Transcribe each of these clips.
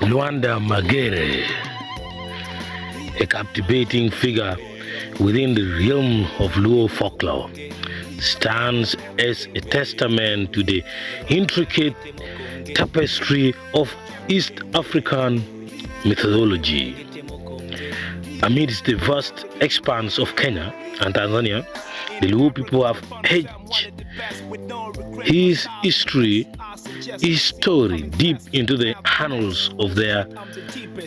Luanda Magere, a captivating figure within the realm of Luo folklore, stands as a testament to the intricate tapestry of East African mythology. Amidst the vast expanse of Kenya and Tanzania, the Luo people have etched his history, his story deep into the annals of their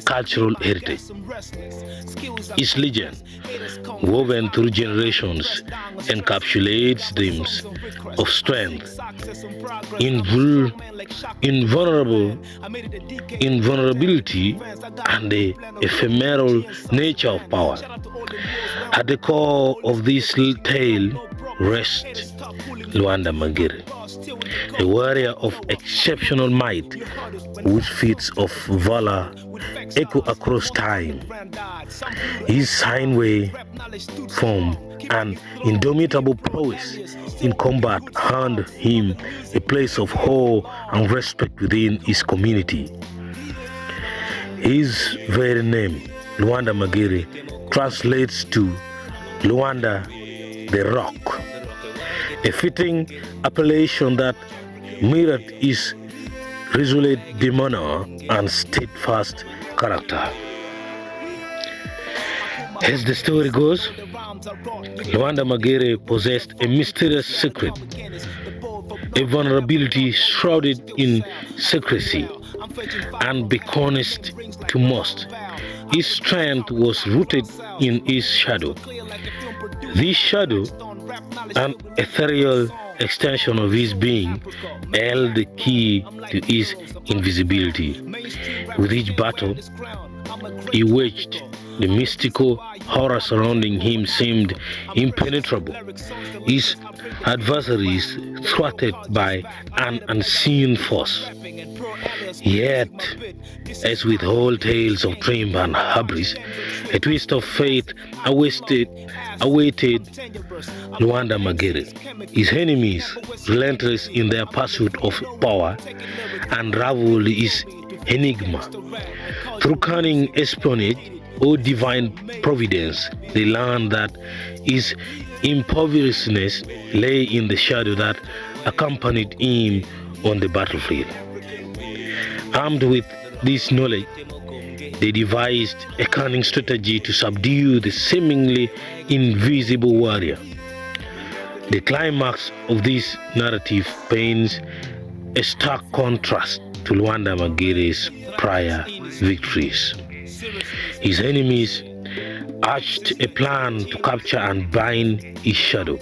cultural heritage. His legend, woven through generations, encapsulates themes of strength, invulnerability, and the ephemeral nature of power. At the core of this tale rests Luanda Magere, a warrior of exceptional might whose feats of valor echo across time. His Steinway form and indomitable prowess in combat earned him a place of awe and respect within his community. His very name, Luanda Magere, translates to Luanda the Rock, a fitting appellation that mirrored his resolute demeanor and steadfast character. As the story goes, Luanda Magere possessed a mysterious secret, a vulnerability shrouded in secrecy and beckoned to most. His strength was rooted in his shadow. This shadow, an ethereal extension of his being, held the key to his invisibility. With each battle he waged, the mystical horror surrounding him seemed impenetrable. His adversaries thwarted by an unseen force. Yet, as with all tales of triumph and hubris, a twist of fate awaited Luanda Magere. His enemies, relentless in their pursuit of power, unraveled his enigma. Through cunning espionage or divine providence, they learned that his impoverishedness lay in the shadow that accompanied him on the battlefield. Armed with this knowledge, they devised a cunning strategy to subdue the seemingly invisible warrior. The climax of this narrative paints a stark contrast to Luanda Magere's prior victories. His enemies hatched a plan to capture and bind his shadow,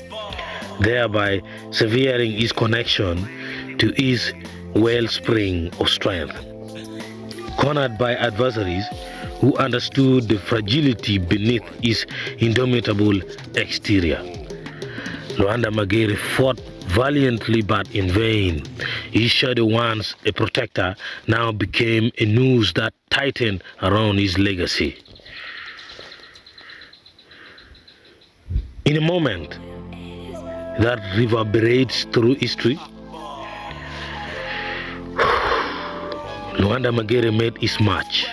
thereby severing his connection to his wellspring of strength. Cornered by adversaries who understood the fragility beneath his indomitable exterior, Luanda Magere fought valiantly but in vain. His shadow, once a protector, now became a noose that tightened around his legacy. In a moment that reverberates through history, Luanda Magere made his march.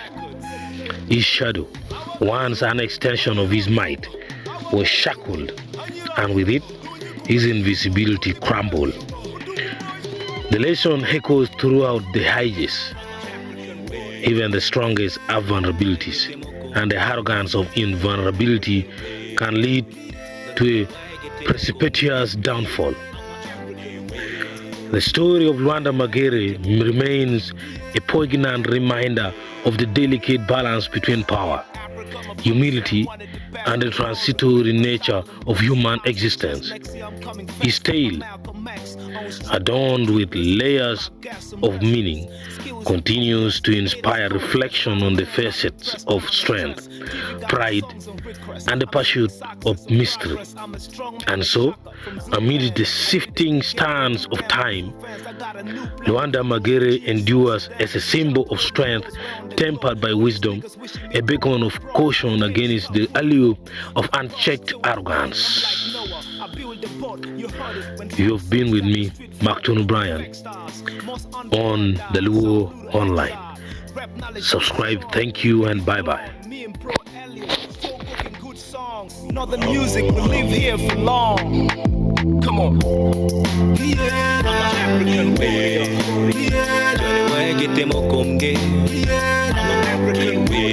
His shadow, once an extension of his might, was shackled, and with it, his invisibility crumbled. The lesson echoes throughout the ages. Even the strongest have vulnerabilities, and the arrogance of invulnerability can lead to a precipitous downfall. The story of Luanda Magere remains a poignant reminder of the delicate balance between power, humility, and the transitory nature of human existence. His tale, adorned with layers of meaning, continues to inspire reflection on the facets of strength, pride, and the pursuit of mystery. And so, amid the shifting sands of time, Luanda Magere endures as a symbol of strength tempered by wisdom, a beacon of caution against the allure of unchecked arrogance. You have been with me, Macton O'Brien, on the Luo Online. Subscribe, thank you, and bye-bye. Northern music will live here for long. Come on. Yeah, I'm an African warrior. Yeah, get them I'm an African warrior.